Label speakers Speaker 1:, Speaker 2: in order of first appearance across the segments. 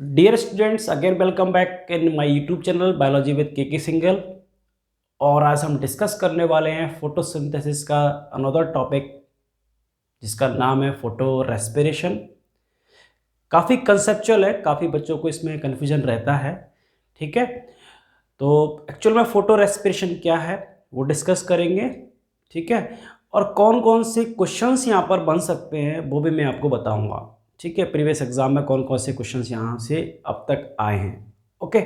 Speaker 1: Dear students, again welcome back in my YouTube channel biology with K Singal. और आज हम discuss करने वाले हैं फोटोसिंथेसिस का अनदर टॉपिक जिसका नाम है फोटो रेस्पिरेशन। काफ़ी कंसेप्चुअल है, काफ़ी बच्चों को इसमें कन्फ्यूजन रहता है। ठीक है, तो एक्चुअल में फोटो रेस्पिरेशन क्या है वो डिस्कस करेंगे। ठीक है, और कौन कौन से क्वेश्चंस यहाँ पर बन सकते हैं वो भी मैं आपको बताऊंगा। ठीक है, प्रीवियस एग्जाम में कौन कौन से क्वेश्चंस यहाँ से अब तक आए हैं। Okay,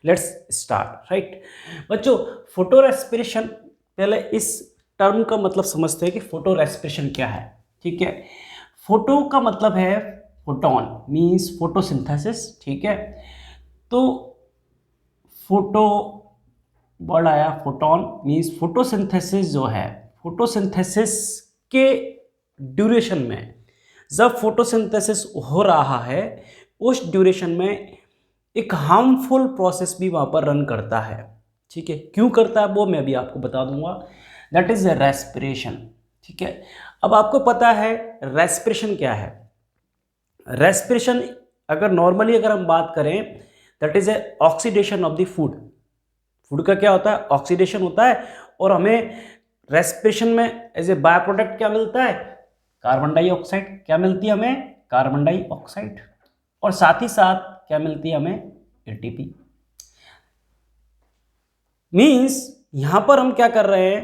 Speaker 1: let's start. राइट बच्चों, फोटो रेस्पिरेशन, पहले इस टर्म का मतलब समझते हैं कि फोटो रेस्पिरेशन क्या है। ठीक है, फोटो का मतलब है फोटोन, मींस फोटोसिंथेसिस। ठीक है, तो फोटो वर्ड आया, फोटोन मींस फोटोसिंथेसिस जो है, फोटोसिंथेसिस के ड्यूरेशन में, जब फोटोसिंथेसिस हो रहा है उस ड्यूरेशन में एक हार्मफुल प्रोसेस भी वहाँ पर रन करता है। ठीक है, क्यों करता है वो मैं भी आपको बता दूंगा। That is respiration. ठीक है, अब आपको पता है रेस्पिरेशन क्या है। रेस्पिरेशन अगर नॉर्मली अगर हम बात करें, that is a oxidation of the food. Food का क्या होता है, ऑक्सीडेशन होता है। और हमें रेस्पिरेशन में एज ए बाय प्रोडक्ट क्या मिलता है, कार्बन डाइऑक्साइड। क्या मिलती है हमें, कार्बन डाइऑक्साइड। और साथ ही साथ क्या मिलती है हमें, एटीपी। मींस यहां पर हम क्या कर रहे हैं,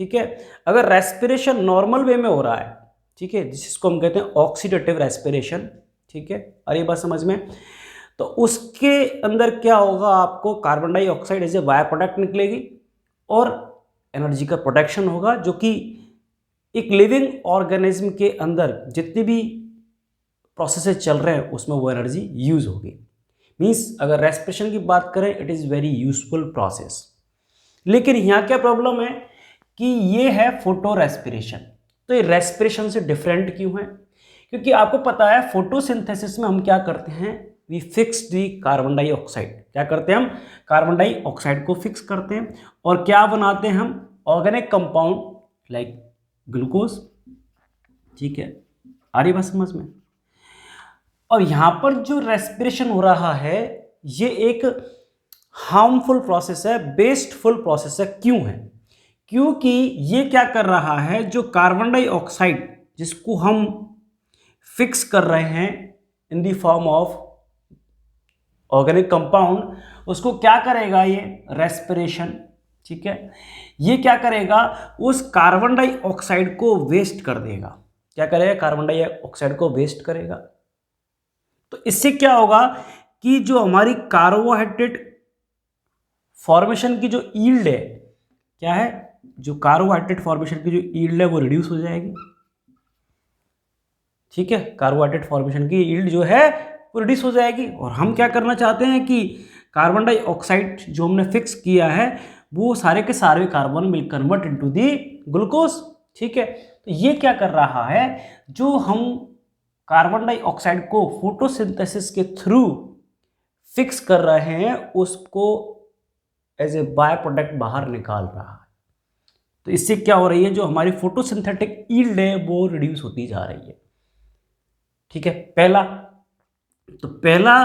Speaker 1: ठीक है, अगर रेस्पिरेशन नॉर्मल वे में हो रहा है, ठीक है, जिसको हम कहते हैं ऑक्सीडेटिव रेस्पिरेशन। ठीक है, और ये बात समझ में, तो उसके अंदर क्या होगा, आपको carbon dioxide as a by product निकलेगी और एनर्जी का प्रोडक्शन होगा, जो कि एक लिविंग ऑर्गेनिज्म के अंदर जितनी भी प्रोसेसेस चल रहे हैं उसमें वो एनर्जी यूज होगी। मींस अगर रेस्पिरेशन की बात करें, it is very useful process. लेकिन यहाँ क्या प्रॉब्लम है कि ये है फोटो रेस्पिरेशन। तो ये रेस्पिरेशन से डिफरेंट क्यों है, क्योंकि आपको पता है फोटोसिंथेसिस में हम क्या करते हैं, we fix the carbon dioxide. क्या करते हैं हम, कार्बन डाइऑक्साइड को फिक्स करते हैं और क्या बनाते हैं हम, ऑर्गेनिक कंपाउंड लाइक ग्लूकोज। ठीक है, आ रही बात समझ में। और यहां पर जो रेस्पिरेशन हो रहा है ये एक हार्मफुल प्रोसेस है, वेस्टफुल प्रोसेस है। क्यों है, क्योंकि ये क्या कर रहा है, जो कार्बन डाइऑक्साइड जिसको हम फिक्स कर रहे हैं in the form of organic compound, उसको क्या करेगा ये रेस्पिरेशन। ठीक है, ये क्या करेगा, उस कार्बन डाइऑक्साइड को वेस्ट कर देगा। क्या करेगा, कार्बन डाइऑक्साइड को वेस्ट करेगा। तो इससे क्या होगा कि जो हमारी कार्बोहाइड्रेट फॉर्मेशन की जो यील्ड है, क्या है, जो कार्बोहाइड्रेट फॉर्मेशन की जो यील्ड है वो रिड्यूस हो जाएगी। ठीक है, कार्बोहाइड्रेट फॉर्मेशन की यील्ड जो है वो रिड्यूस हो जाएगी। और हम क्या करना चाहते हैं कि कार्बन डाइऑक्साइड जो हमने फिक्स किया है वो सारे के सारे carbon will convert into the glucose. ठीक है, तो ये क्या कर रहा है, जो हम कार्बन डाइऑक्साइड को फोटोसिंथेसिस के थ्रू फिक्स कर रहे हैं उसको एज ए बाय प्रोडक्ट बाहर निकाल रहा है। तो इससे क्या हो रही है, जो हमारी फोटोसिंथेटिक यील्ड है वो रिड्यूस होती जा रही है। ठीक है, पहला, तो पहला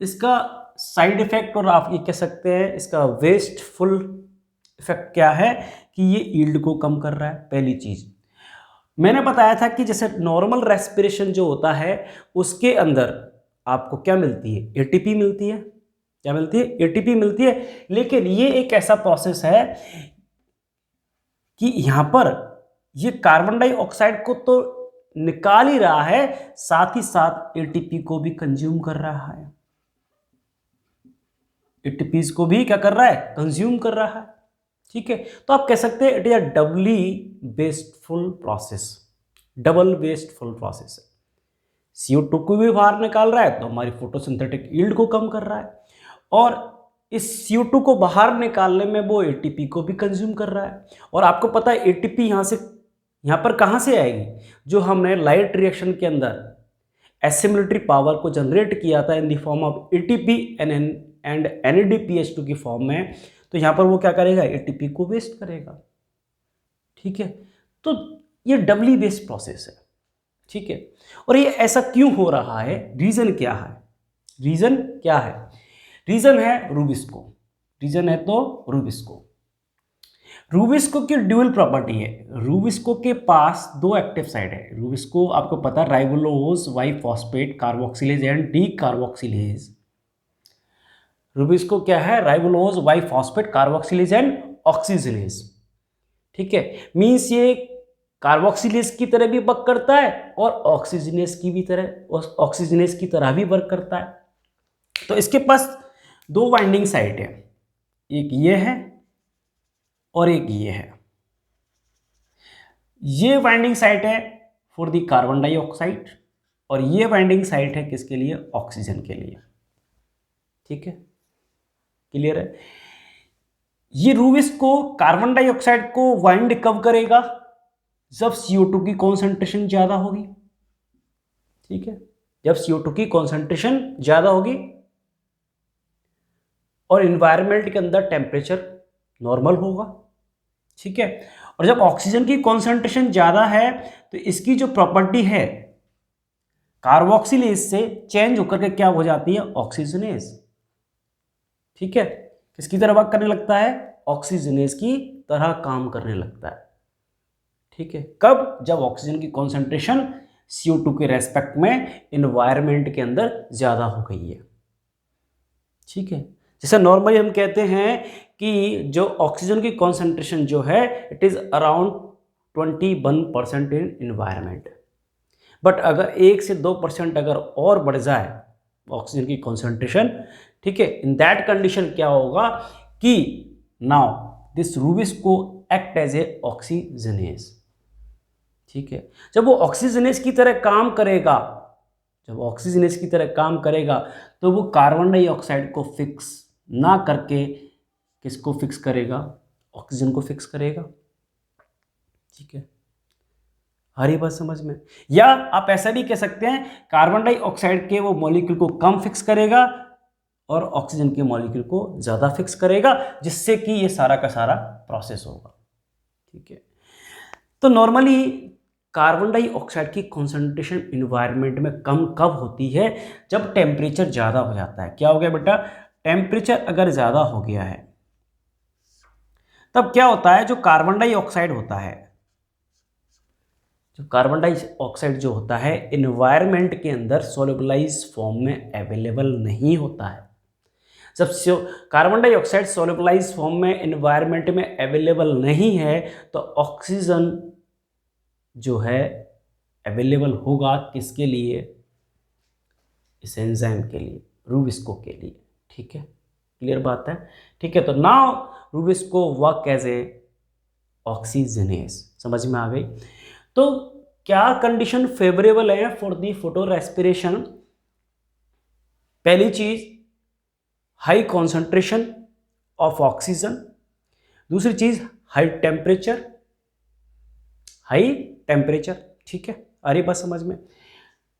Speaker 1: इसका साइड इफेक्ट, और आप ये कह सकते हैं इसका वेस्टफुल इफेक्ट क्या है, कि ये यील्ड को कम कर रहा है। पहली चीज मैंने बताया था कि जैसे नॉर्मल रेस्पिरेशन जो होता है उसके अंदर आपको क्या मिलती है, एटीपी मिलती है। क्या मिलती है, एटीपी मिलती है। लेकिन ये एक ऐसा प्रोसेस है कि यहां पर ये कार्बन डाइऑक्साइड को तो निकाल ही रहा है, साथ ही साथ एटीपी को भी कंज्यूम कर रहा है। एटीपी को भी क्या कर रहा है, कंज्यूम कर रहा है। ठीक है, तो आप कह सकते हैं it is a doubly wasteful process. Double wasteful process है। CO2 को भी बाहर निकाल रहा है तो हमारी फोटोसिंथेटिक यील्ड को कम कर रहा है, और इस CO2 को बाहर निकालने में वो एटीपी को भी कंज्यूम कर रहा है। और आपको पता है एटीपी यहाँ पर कहाँ से आएगी, जो हमने लाइट रिएक्शन के अंदर एसिमिलेटरी पावर को जनरेट किया था in the form of ATP and NADPH2 की फॉर्म में। तो यहाँ पर वो क्या करेगा, एटीपी को वेस्ट करेगा। ठीक है, तो ये डबली वेस्ट प्रोसेस है। ठीक है, और ये ऐसा क्यों हो रहा है, रीजन क्या है, रीजन क्या है? रीजन है रूबिस्को। रीजन है तो रूबिस्को। रूबिस्को की ड्यूल प्रॉपर्टी है। रूबिस्को के पास दो एक्टिव साइट है। रूबिस्को आपको पता है ribulose bi phosphate carboxylase and de carboxylase. Rubisco क्या है? Ribulose bi phosphate carboxylase and oxygenase. ठीक है, मीन्स ये कार्बोक्सिलेज की तरह भी वर्क करता है और ऑक्सीजनेज की तरह भी वर्क करता है। तो इसके पास दो बाइंडिंग साइट है, एक ये है और एक ये है। ये बाइंडिंग साइट है फॉर द कार्बन डाइऑक्साइड और ये बाइंडिंग साइट है किसके लिए? ऑक्सीजन के लिए। ठीक है, क्लियर है? ये रूबिस्को कार्बन डाइऑक्साइड को बाइंड कब करेगा? जब CO2 की कॉन्सेंट्रेशन ज्यादा होगी। ठीक है, जब CO2 की कॉन्सेंट्रेशन ज्यादा होगी और इन्वायरमेंट के अंदर टेम्परेचर नॉर्मल होगा। ठीक है, और जब ऑक्सीजन की कॉन्सेंट्रेशन ज्यादा है तो इसकी जो प्रॉपर्टी है कार्बोक्सिलेज से चेंज होकर के क्या हो जाती है? ऑक्सीजनेज। ठीक है, किसकी तरह वर्क करने लगता है? ऑक्सीजनेज की तरह काम करने लगता है। ठीक है, कब? जब ऑक्सीजन की कॉन्सेंट्रेशन CO2 के रेस्पेक्ट में इन्वायरमेंट के अंदर ज्यादा हो गई है। ठीक है, जैसे नॉर्मली हम कहते हैं कि जो ऑक्सीजन की कॉन्सेंट्रेशन जो है it is around 21% in environment. But अगर 1 से 2% अगर और बढ़ जाए ऑक्सीजन की कॉन्सेंट्रेशन, ठीक है, इन दैट कंडीशन क्या होगा कि now this rubisco act as a oxygenase. ठीक है, जब वो ऑक्सीजनेज की तरह काम करेगा, जब ऑक्सीजनेज की तरह काम करेगा तो वो कार्बन डाइऑक्साइड को फिक्स ना करके किसको फिक्स करेगा? ऑक्सीजन को फिक्स करेगा। ठीक है, हरी बात समझ में? या आप ऐसा भी कह सकते हैं कार्बन डाइऑक्साइड के वो मॉलिक्यूल को कम फिक्स करेगा और ऑक्सीजन के मॉलिक्यूल को ज्यादा फिक्स करेगा, जिससे कि ये सारा का सारा प्रोसेस होगा। ठीक है, तो नॉर्मली कार्बन डाइऑक्साइड की कॉन्सेंट्रेशन इन्वायरमेंट में कम कब होती है? जब टेम्परेचर ज़्यादा हो जाता है। क्या हो गया बेटा? टेम्परेचर अगर ज़्यादा हो गया है तब क्या होता है? जो कार्बन डाइऑक्साइड होता है, जो कार्बन डाइऑक्साइड जो होता है इन्वायरमेंट के अंदर सोलुबलाइज फॉर्म में अवेलेबल नहीं होता है। जब कार्बन डाइऑक्साइड सोलुबलाइज फॉर्म में इन्वायरमेंट में अवेलेबल नहीं है तो ऑक्सीजन जो है अवेलेबल होगा किसके लिए? इस एंजाइम के लिए, रूबिस्को के लिए। ठीक है, क्लियर बात है? ठीक है, तो now rubisco work as a oxygenase. समझ में आ गई? तो क्या कंडीशन फेवरेबल है फॉर दी फोटो रेस्पिरेशन? पहली चीज हाई कॉन्सेंट्रेशन ऑफ ऑक्सीजन, दूसरी चीज हाई टेम्परेचर, हाई टेम्परेचर। ठीक है, आ रही बात समझ में?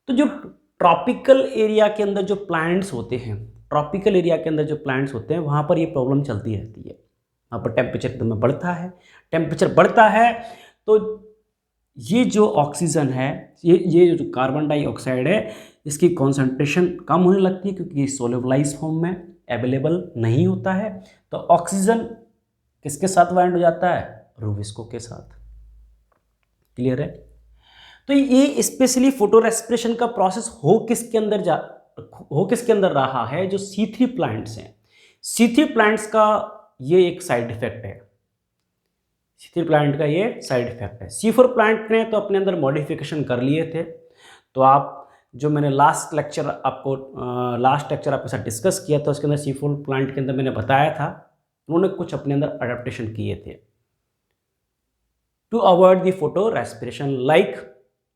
Speaker 1: तो जो ट्रॉपिकल एरिया के अंदर जो प्लांट्स होते हैं, ट्रॉपिकल एरिया के अंदर जो प्लांट्स होते हैं वहाँ पर ये प्रॉब्लम चलती रहती है। वहाँ पर टेम्परेचर एकदम बढ़ता है, टेम्परेचर बढ़ता है तो ये जो ऑक्सीजन है, ये जो कार्बन डाइऑक्साइड है, इसकी कॉन्सेंट्रेशन कम होने लगती है क्योंकि ये सोलुबलाइज फॉर्म में अवेलेबल नहीं होता है। तो ऑक्सीजन किसके साथ बाइंड हो जाता है? रूबिस्को के साथ। क्लियर है? तो ये स्पेशली फोटो रेस्पिरेशन का प्रोसेस हो किसके अंदर रहा है? जो C3 प्लांट्स हैं, C3 प्लांट्स का ये एक साइड इफेक्ट है। C3 प्लांट का ये साइड इफेक्ट है। C4 प्लांट ने तो अपने अंदर मॉडिफिकेशन कर लिए थे। तो आप जो मैंने लास्ट लेक्चर आपके साथ डिस्कस किया था उसके अंदर C4 प्लांट के अंदर मैंने बताया था उन्होंने कुछ अपने अंदर अडेप्टेशन किए थे to avoid the photo respiration. Like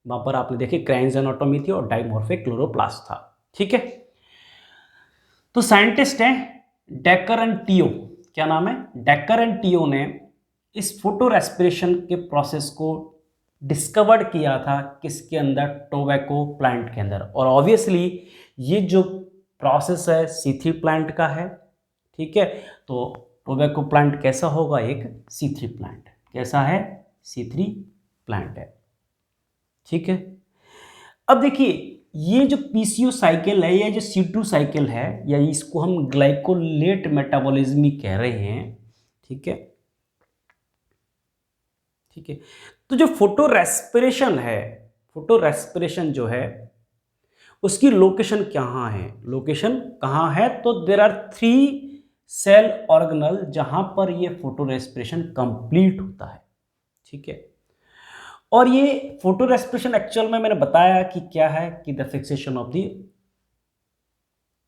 Speaker 1: वहां पर आपने देखे क्राइंस एनाटॉमी थी और डाइमॉर्फिक क्लोरोप्लास्ट था। ठीक है, तो साइंटिस्ट हैं डेकर एंड टियो, क्या नाम है? डेकर एंड टियो ने इस फोटो रेस्पिरेशन के प्रोसेस को डिस्कवर्ड किया था किसके अंदर? टोबैको प्लांट के अंदर। और ऑब्वियसली ये जो प्रोसेस है C3 प्लांट का है। ठीक है, तो टोबैको प्लांट कैसा होगा? एक C3 प्लांट। कैसा है? C3 प्लांट है। ठीक है, अब देखिए ये जो पीसीओ साइकिल है या जो C2 साइकिल है, या इसको हम ग्लाइकोलेट मेटाबॉलिज्म कह रहे हैं, ठीक है, ठीक है। तो जो फोटो रेस्पिरेशन है, फोटो रेस्पिरेशन जो है उसकी लोकेशन कहाँ है, लोकेशन कहाँ है? तो देर आर 3 सेल ऑर्गेनल जहां पर ये फोटो रेस्पिरेशन कंप्लीट होता है, ठीक है। और ये फोटो रेस्पिरेशन एक्चुअल में मैंने बताया कि क्या है, कि the fixation of the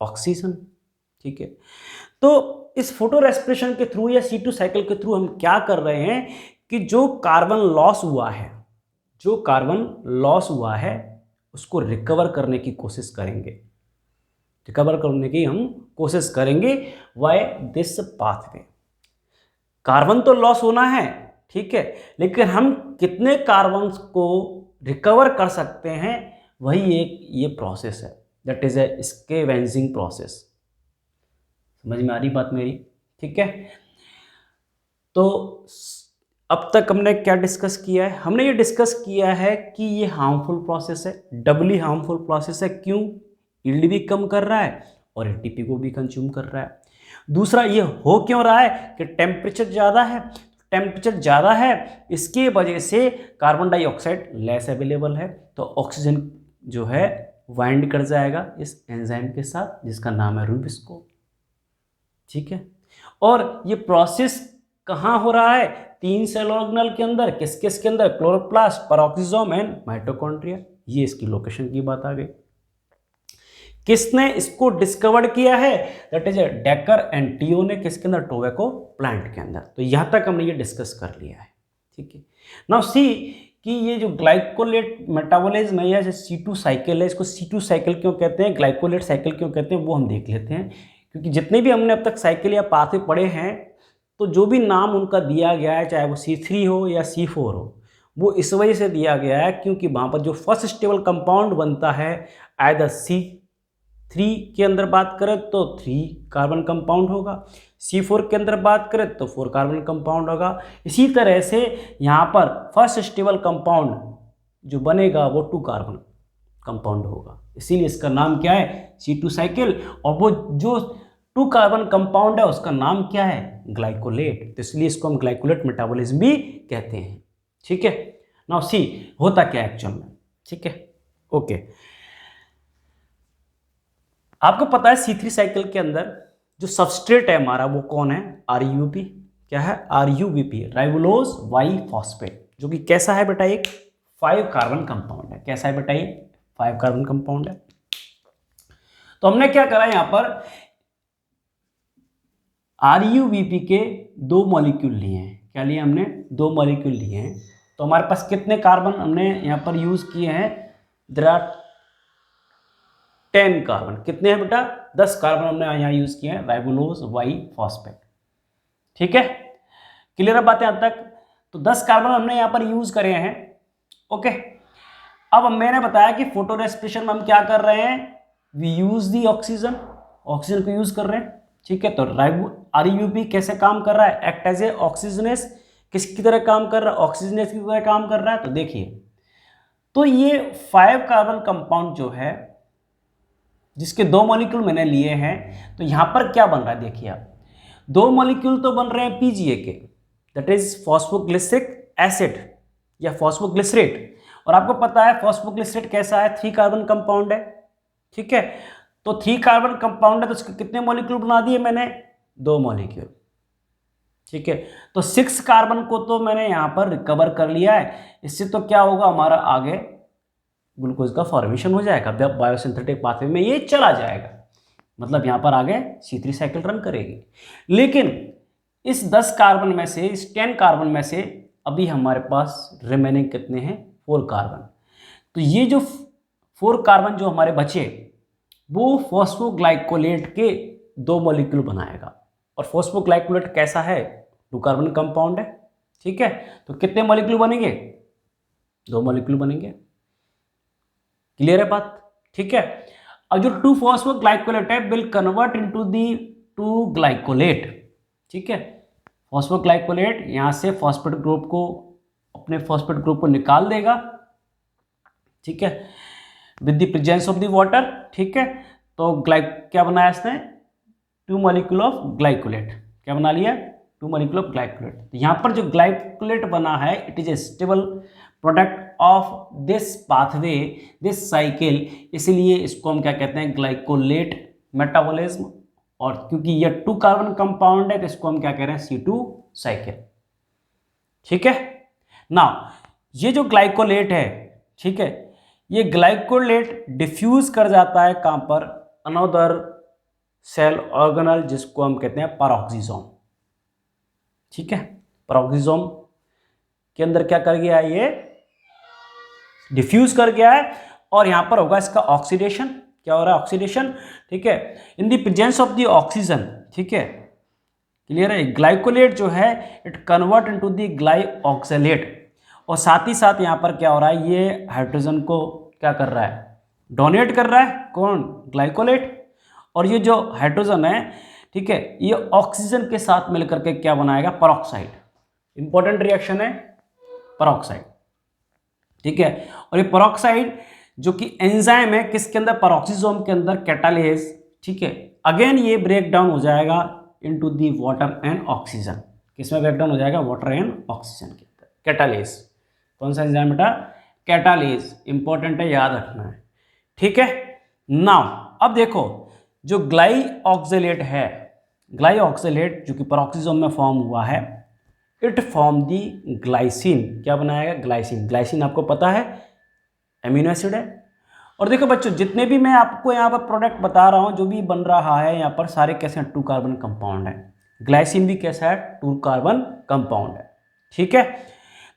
Speaker 1: oxygen, ठीक है। तो इस फोटो रेस्पिरेशन के थ्रू या C2 साइकिल के थ्रू हम क्या कर रहे हैं कि जो कार्बन लॉस हुआ है, जो कार्बन लॉस हुआ है उसको रिकवर करने की कोशिश करेंगे, रिकवर करने की हम कोशिश करेंगे वाई दिस पाथवे। कार्बन तो लॉस होना है, ठीक है, लेकिन हम कितने कार्बन को रिकवर कर सकते हैं, वही एक ये प्रोसेस है, that is a scavenging process. समझ में आ रही बात मेरी? ठीक है। तो अब तक हमने क्या डिस्कस किया है? हमने ये डिस्कस किया है कि ये हार्मफुल प्रोसेस है, डबली हार्मफुल प्रोसेस है। क्यों? यील्ड भी कम कर रहा है और एटीपी को भी कंज्यूम कर रहा है। दूसरा, ये हो क्यों रहा है कि टेम्परेचर ज़्यादा है, टेम्परेचर ज़्यादा है इसकी वजह से कार्बन डाइऑक्साइड लेस अवेलेबल है, तो ऑक्सीजन जो है वाइंड कर जाएगा इस एंजाइम के साथ जिसका नाम है रूबिस्को, ठीक है। और ये प्रोसेस कहाँ हो रहा है? 3 सेल ऑर्गेनल के अंदर। किस किस के अंदर? Chloroplast, peroxisome and mitochondria. ये इसकी लोकेशन की बात आ गई। किसने इसको डिस्कवर किया है? दैट इज डेकर एंड टियो ने। किसके अंदर? टोबैको प्लांट के अंदर। तो यहां तक हमने ये डिस्कस कर लिया है, ठीक है। नाउ सी कि ये जो ग्लाइकोलेट मेटाबॉलिज्म है या जो C2 साइकिल है, इसको C2 साइकिल क्यों कहते हैं, ग्लाइकोलेट साइकिल क्यों कहते हैं, वो हम देख लेते हैं। क्योंकि जितने भी हमने अब तक साइकिल या पाथवे पढ़े हैं, तो जो भी नाम उनका दिया गया है, चाहे वो C3 हो या C4 हो, वो इस वजह से दिया गया है क्योंकि वहाँ पर जो फर्स्ट स्टेबल कंपाउंड बनता है, आइदर C3 के अंदर बात करें तो 3 कार्बन कंपाउंड होगा, C4 के अंदर बात करें तो 4 कार्बन कंपाउंड होगा। इसी तरह से यहाँ पर फर्स्ट स्टेबल कंपाउंड जो बनेगा वो 2 कार्बन कंपाउंड होगा, इसीलिए इसका नाम क्या है? C2 cycle. और वो जो 2 कार्बन कंपाउंड है उसका नाम क्या है? ग्लाइकोलेट। तो इसलिए इसको हम ग्लाइकोलेट मेटाबॉलिज्म भी कहते हैं, ठीक है। नाउ सी होता क्या है एक्चुअल में, ठीक है, ओके। आपको पता है C3 साइकिल के अंदर जो सबस्ट्रेट है हमारा वो कौन है? RUP। क्या है? RUBP, राइबोलोज वाई फॉस्फेट, जो कि कैसा है बेटा? एक 5 कार्बन कंपाउंड है। कैसा है बेटा? ये 5 कार्बन कंपाउंड है। तो हमने क्या करा यहां पर, RUBP के 2 मॉलिक्यूल लिए हैं। क्या लिए हमने? 2 मॉलिक्यूल लिए हैं। तो हमारे पास कितने कार्बन हमने यहां पर यूज किए हैं? There are 10 carbon. कितने हैं बेटा? 10 कार्बन हमने यहां यूज किए हैं, राइबोलोज वाई फॉस्फेट, ठीक है। क्लियर है बात यहां तक? तो 10 कार्बन हमने यहां पर यूज करे हैं, ओके। अब मैंने बताया कि फोटो रेस्पिरेशन में हम क्या कर रहे हैं? We use the oxygen, oxygen को यूज कर रहे हैं, ठीक है। तो RUP कैसे काम कर रहा है? Act as a oxygenase. किसकी तरह काम कर रहा है? ऑक्सीजनेस की तरह काम कर रहा है। तो देखिए, तो ये 5 कार्बन कंपाउंड जो है जिसके 2 मॉलिक्यूल मैंने लिए हैं, तो यहां पर क्या बन रहा है? देखिए आप, 2 मॉलिक्यूल तो बन रहे हैं PGA के, दैट इज फॉस्फोग्लिसरिक एसिड या फॉस्फोग्लिसरेट। और आपको पता है फॉस्फोग्लिसरेट कैसा है? 3 कार्बन कंपाउंड है, ठीक है। तो 3 कार्बन कंपाउंड है तो उसके कितने मॉलिक्यूल बना दिए मैंने? 2 मॉलिक्यूल, ठीक है। तो 6 कार्बन को तो मैंने यहां पर रिकवर कर लिया है। इससे तो क्या होगा? हमारा आगे ग्लूकोज का फॉर्मेशन हो जाएगा, बायोसिंथेटिक पाथवे में ये चला जाएगा, मतलब यहां पर आगे C3 साइकिल रन करेगी। लेकिन इस 10 कार्बन में से, इस 10 कार्बन में से अभी हमारे पास रिमेनिंग कितने हैं? 4 कार्बन। तो ये जो 4 कार्बन जो हमारे बचे, वो फॉस्फोग्लाइकोलेट के 2 मॉलिक्यूल बनाएगा। और फॉस्फोग्लाइकोलेट कैसा है? 2 कार्बन कंपाउंड है, ठीक है। तो कितने मॉलिक्यूल बनेंगे? 2 मॉलिक्यूल बनेंगे। क्लियर है बात? ठीक है। अब जो 2 फॉस्फोग्लाइकोलेट है will convert into the 2 glycolate, ठीक है। फॉस्फोग्लाइकोलेट यहां से फॉस्फेट ग्रुप को, अपने फॉस्फेट ग्रुप को निकाल देगा, ठीक है। With the presence of the water, ठीक है। तो क्या बनाया इसने, 2 मॉलिक्यूल ऑफ ग्लाइकोलेट, क्या बना लिया, 2 मॉलिक्यूल ऑफ ग्लाइकोलेट। तो यहाँ पर जो ग्लाइकोलेट बना है it is a stable product of this pathway, this cycle, इसलिए इसको हम क्या कहते हैं, ग्लाइकोलेट मेटाबॉलिज्म। और क्योंकि ये 2 कार्बन कंपाउंड है तो इसको हम क्या कह रहे हैं, C2 साइकिल, ठीक है। नाउ ये जो ग्लाइकोलेट है, ठीक है, ये ग्लाइकोलेट डिफ्यूज कर जाता है कहां पर, अनदर सेल ऑर्गेनल, जिसको हम कहते हैं पेरोक्सिसोम, ठीक है। पेरोक्सिसोम के अंदर क्या कर गया है, ये डिफ्यूज कर गया है और यहां पर होगा इसका ऑक्सीडेशन, क्या हो रहा है, ऑक्सीडेशन, ठीक है, in the presence of the oxygen, ठीक है, क्लियर है। ग्लाइकोलेट जो है it convert into the glyoxylate, और साथ ही साथ यहां पर क्या हो रहा है, ये हाइड्रोजन को क्या कर रहा है, डोनेट कर रहा है, कौन, ग्लाइकोलेट। और ये जो हाइड्रोजन है, ठीक है, ये ऑक्सीजन के साथ मिलकर के क्या बनाएगा, पेरोक्साइड, इंपॉर्टेंट रिएक्शन है पेरोक्साइड, ठीक है। और ये पेरोक्साइड जो कि एंजाइम है किसके अंदर, पेरोक्सिसोम के अंदर, कैटालेज, ठीक है। अगेन ये ब्रेक डाउन हो जाएगा into the water and oxygen, किसमें ब्रेक डाउन हो जाएगा, वाटर एंड ऑक्सीजन के अंदर, कैटालेज, कौन सा एंजाइम बेटा, कैटालेज, इंपॉर्टेंट है, याद रखना है, ठीक है। नाउ अब देखो जो ग्लाइऑक्सिलेट है, ग्लाइऑक्सिलेट जो कि पेरोक्सिसोम में फॉर्म हुआ है, इट फॉर्म दी ग्लाइसिन, क्या बनाएगा, ग्लाइसिन। ग्लाइसिन आपको पता है एमिनो एसिड है। और देखो बच्चों जितने भी मैं आपको यहाँ पर प्रोडक्ट बता रहा हूँ, जो भी बन रहा है यहाँ पर, सारे कैसे हैं, 2 कार्बन कंपाउंड है। ग्लाइसिन भी कैसा है, 2 कार्बन कंपाउंड है, ठीक है।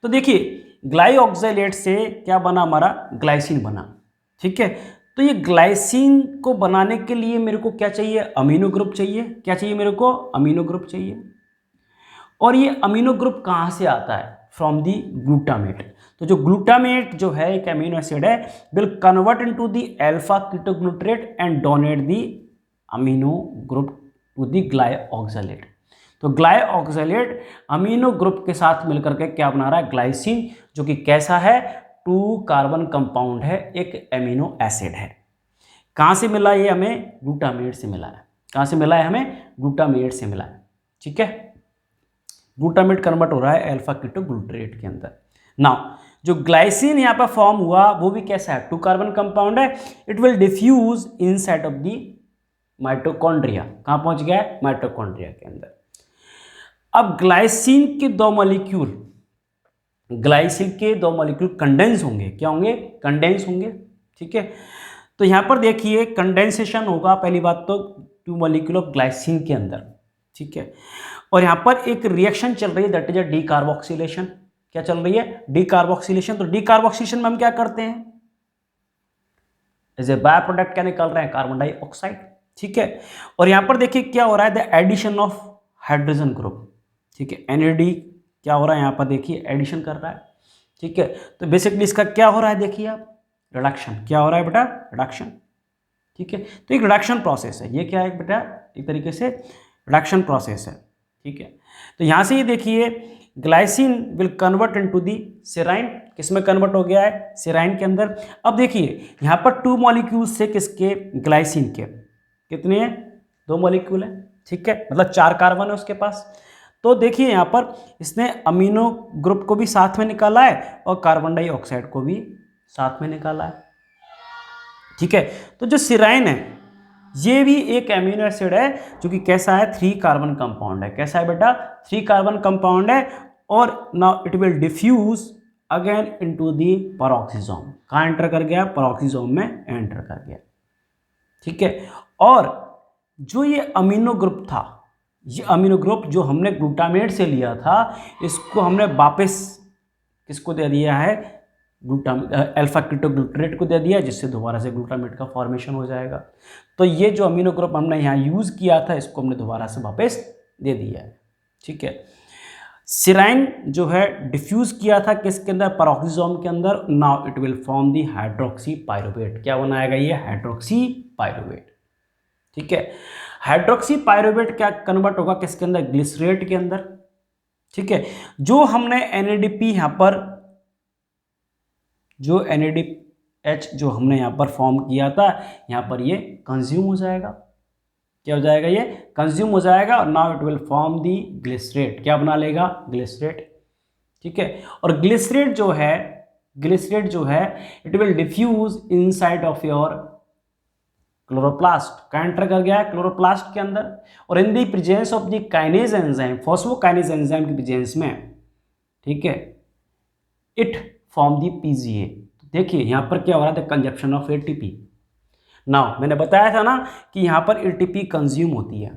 Speaker 1: तो देखिए ग्लाइऑक्सिलेट से क्या बना, हमारा ग्लाइसिन बना, ठीक है। तो ये ग्लाइसिन को बनाने के लिए मेरे को क्या चाहिए, अमीनो ग्रुप चाहिए, क्या चाहिए मेरे को, अमीनो ग्रुप चाहिए। और ये अमीनो ग्रुप कहाँ से आता है, फ्रॉम दी ग्लूटामेट। तो जो ग्लूटामेट जो है एक अमीनो एसिड है, will convert into the alpha ketoglutarate and donate the amino group to the glyoxylate. तो ग्लाइऑक्सिलेट अमीनो ग्रुप के साथ मिलकर के क्या बना रहा है, ग्लाइसिन, जो कि कैसा है, 2 कार्बन कंपाउंड है, एक एमिनो एसिड है। कहाँ से मिला ये हमें, ग्लूटामेट से मिला है। कहाँ से मिला है हमें, ग्लूटामेट से मिला है, ठीक है। ग्लूटामेट कन्वर्ट हो रहा है अल्फा कीटोग्लूटरेट के अंदर। नाउ जो ग्लाइसिन यहाँ पर फॉर्म हुआ वो भी कैसा है, 2 कार्बन कंपाउंड है, it will diffuse inside of the mitochondria. कहाँ पहुंच गया है, माइटोकॉन्ड्रिया के अंदर। अब ग्लाइसिन के 2 मॉलिक्यूल, ग्लाइसिन के 2 मॉलिक्यूल कंडेंस होंगे, क्या होंगे, कंडेंस होंगे, ठीक है। तो यहाँ पर देखिए कंडेंसेशन होगा, पहली बात तो 2 मॉलिक्यूल ऑफ ग्लाइसिन के अंदर, ठीक है। और यहाँ पर एक रिएक्शन चल रही है, दैट इज अ डीकार्बोक्सिलेशन। क्या चल रही है, डीकार्बोक्सिलेशन। तो डीकार्बोक्सिलेशन में हम क्या करते हैं, एज ए बाय प्रोडक्ट क्या निकल रहे हैं, कार्बन डाइऑक्साइड, ठीक है। और यहाँ पर देखिए क्या हो रहा है, the addition of hydrogen group, ठीक है, NAD क्या हो रहा है यहाँ पर, देखिए एडिशन कर रहा है, ठीक है। तो बेसिकली इसका क्या हो रहा है, देखिए आप, रिडक्शन, क्या हो रहा है बेटा, रिडक्शन, ठीक है। तो एक रिडक्शन प्रोसेस है, ये क्या है बेटा, एक तरीके से रिडक्शन प्रोसेस है, ठीक है। तो यहाँ से ये देखिए glycine will convert into the serine, किसमें कन्वर्ट हो गया है, सेराइन के अंदर। अब देखिए यहाँ पर 2 मॉलिक्यूल्स से किसके, ग्लाइसिन के, कितने हैं, 2 मॉलिक्यूल है, ठीक है, मतलब 4 कार्बन है उसके पास। तो देखिए यहाँ पर इसने अमीनो ग्रुप को भी साथ में निकाला है और कार्बन डाइऑक्साइड को भी साथ में निकाला है, ठीक है। तो जो सेराइन है ये भी एक एमिनो एसिड है जो कि कैसा है, 3 कार्बन कंपाउंड है, कैसा है बेटा, 3 कार्बन कंपाउंड है। और now it will diffuse again into the peroxisome, कहाँ एंटर कर गया, पेरोक्सिसोम में एंटर कर गया, ठीक है। और जो ये अमीनो ग्रुप था, ये अमीनो ग्रुप जो हमने ग्लूटामेट से लिया था, इसको हमने वापस किसको दे दिया है, अल्फा कीटोग्लूटरेट को दे दिया, जिससे दोबारा से ग्लूटामेट का फॉर्मेशन हो जाएगा। तो ये जो अमीनो ग्रुप हमने यहाँ यूज़ किया था, इसको हमने दोबारा से वापस दे दिया है, ठीक है। सेराइन जो है डिफ्यूज किया था किसके अंदर, पेरोक्सिसोम के अंदर। Now it will form the hydroxy pyruvate, क्या बनाएगा ये, हाइड्रोक्सी पायरुवेट, ठीक है। हाइड्रोक्सी पायरुवेट क्या कन्वर्ट होगा किसके अंदर, ग्लिसरेट के अंदर, ठीक है। जो हमने NADP यहाँ पर, जो H जो हमने यहाँ पर फॉर्म किया था, यहाँ पर ये कंज्यूम हो जाएगा। क्या हो जाएगा? ये कंज्यूम हो जाएगा और now it will form the glycerate. क्या बना लेगा? ग्लिसरेट। ठीक है, और ग्लिसरेट जो है it will diffuse inside of your chloroplast. कहाँ एंटर कर गया है? क्लोरोप्लास्ट के अंदर। और in the presence of the kinase enzyme, phosphokinase enzyme की प्रेजेंस में, ठीक है, इट फॉर्म दी पीजीए। देखिए यहाँ पर क्या हो रहा था? Consumption of ATP. नाउ मैंने बताया था ना कि यहाँ पर एटीपी कंज्यूम होती है,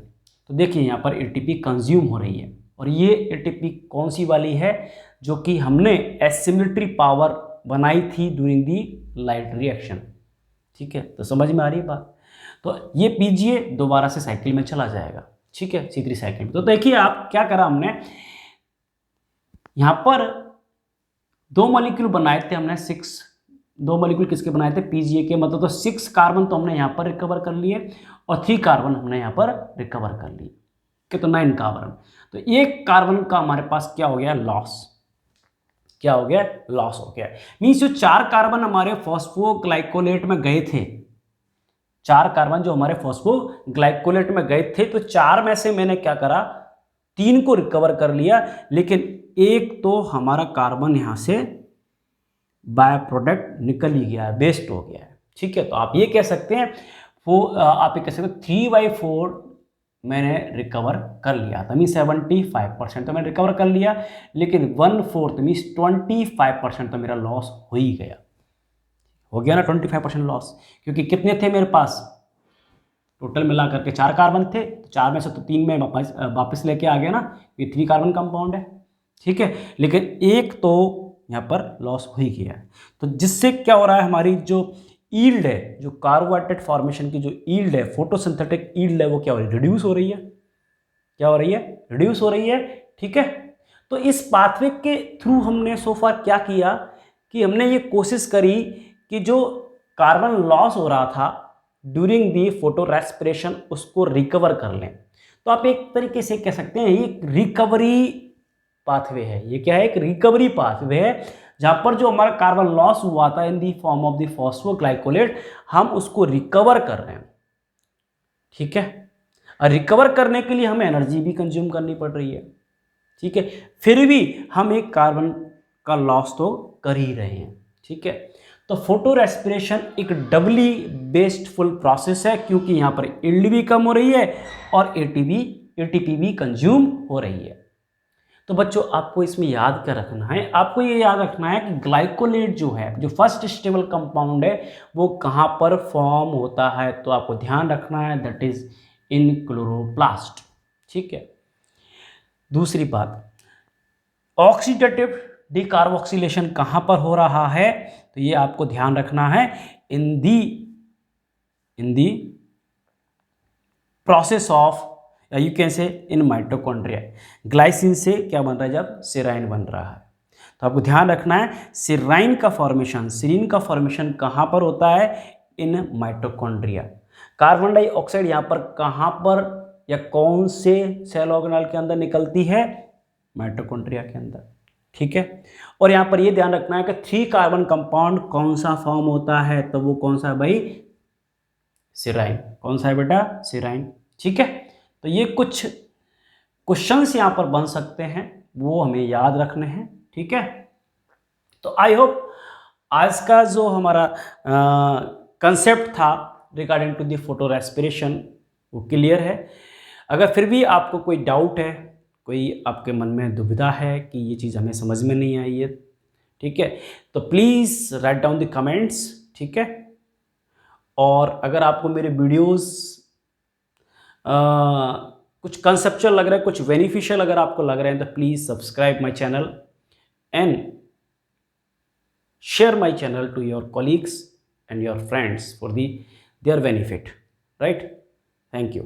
Speaker 1: तो देखिए यहाँ पर एटीपी कंज्यूम हो रही है, और ये एटीपी कौन सी वाली है? जो कि हमने एसिमिलिटरी पावर बनाई थी ड्यूरिंग दी लाइट रिएक्शन। ठीक है, तो समझ में आ रही है बात? तो ये पीजीए दोबारा से साइकिल में चला जाएगा। ठीक है, C3 साइकिल में। तो देखिए आप क्या करा हमने, यहाँ पर 2 मॉलिक्यूल बनाए थे हमने, 6 2 मॉलिक्यूल किसके बनाए थे? पीजीए के। मतलब तो 6 कार्बन तो हमने यहाँ पर रिकवर कर लिए और 3 कार्बन हमने यहाँ पर रिकवर कर लिए, तो 9 कार्बन। तो 1 कार्बन का हमारे पास क्या हो गया? लॉस। क्या हो गया? लॉस हो गया। मीन्स जो 4 कार्बन हमारे फॉस्फोग्लाइकोलेट में गए थे, 4 कार्बन जो हमारे फॉस्फोग्लाइकोलेट में गए थे, तो 4 में से मैंने क्या करा? 3 को रिकवर कर लिया, लेकिन 1 तो हमारा कार्बन यहां से बाय प्रोडक्ट निकल ही गया है, वेस्ट हो गया है। ठीक है, तो आप ये कह सकते हैं आप ये कह सकते हैं 3/4 मैंने रिकवर कर लिया था। मीन 75% तो मैंने रिकवर कर लिया, लेकिन 1/4 मीन्स 25% तो मेरा लॉस हो ही गया। हो गया ना 25% लॉस, क्योंकि कितने थे मेरे पास? टोटल मिला करके 4 कार्बन थे, तो 4 में से तो 3 में वापस लेके आ गया ना, ये 3 कार्बन कंपाउंड है। ठीक है, लेकिन 1 तो यहाँ पर लॉस हो ही गया है। तो जिससे क्या हो रहा है? हमारी जो ईल्ड है, जो कार्बोहाइड्रेट फॉर्मेशन की जो ईल्ड है, फोटोसिंथेटिक ईल्ड है, वो क्या हो रही है? रिड्यूस हो रही है। क्या हो रही है? रिड्यूस हो रही है। ठीक है, तो इस पाथवे के थ्रू हमने सो फार क्या किया कि हमने ये कोशिश करी कि जो कार्बन लॉस हो रहा था ड्यूरिंग दी फोटो रेस्पिरेशन, उसको रिकवर कर लें। तो आप एक तरीके से कह सकते हैं ये रिकवरी पाथवे है। ये क्या है? एक रिकवरी पाथवे है, जहां पर जो हमारा कार्बन लॉस हुआ था in the form of the phosphoglycolate, हम उसको रिकवर कर रहे हैं। ठीक है, और रिकवर करने के लिए हमें एनर्जी भी कंज्यूम करनी पड़ रही है। ठीक है, फिर भी हम एक कार्बन का लॉस तो कर ही रहे हैं। ठीक है, तो फोटो रेस्पिरेशन एक डबली बेस्डफुल प्रोसेस है, क्योंकि यहां पर ईल्ड भी कम हो रही है और एटीपी भी कंज्यूम हो रही है। तो बच्चों आपको इसमें याद क्या रखना है? आपको ये याद रखना है कि ग्लाइकोलेट जो है, जो फर्स्ट स्टेबल कंपाउंड है, वो कहाँ पर फॉर्म होता है? तो आपको ध्यान रखना है, दैट इज इन क्लोरोप्लास्ट। ठीक है, दूसरी बात, ऑक्सीडेटिव डिकार्बोक्सिलेशन कहाँ पर हो रहा है? तो ये आपको ध्यान रखना है, in the process of, you can say in mitochondria. Glycine से क्या बन रहा है? जब सेराइन बन रहा है, तो आपको ध्यान रखना है सेराइन का फॉर्मेशन, सेरीन का फॉर्मेशन कहाँ पर होता है? In mitochondria. कार्बन डाइऑक्साइड यहाँ पर कहाँ पर या कौन से सेल ऑर्गेनेल के अंदर निकलती है? माइटोकॉन्ड्रिया के अंदर। ठीक है, और यहाँ पर ये ध्यान रखना है कि 3 कार्बन कंपाउंड कौन सा फॉर्म होता है? तो वो कौन सा है भाई? सेराइन। कौन सा है बेटा? सेराइन। ठीक है, तो ये कुछ क्वेश्चंस यहाँ पर बन सकते हैं, वो हमें याद रखने हैं। ठीक है, तो आई होप आज का जो हमारा कंसेप्ट था regarding to the photo respiration वो क्लियर है। अगर फिर भी आपको कोई डाउट है, कोई आपके मन में दुविधा है कि ये चीज़ हमें समझ में नहीं आई है, ठीक है, तो please write down the comments. ठीक है, और अगर आपको मेरे वीडियोस कुछ कंसेप्चुअल लग रहा है, कुछ बेनिफिशियल अगर आपको लग रहे हैं, तो please subscribe my channel and share my channel to your colleagues and your friends for their benefit, right? Thank you.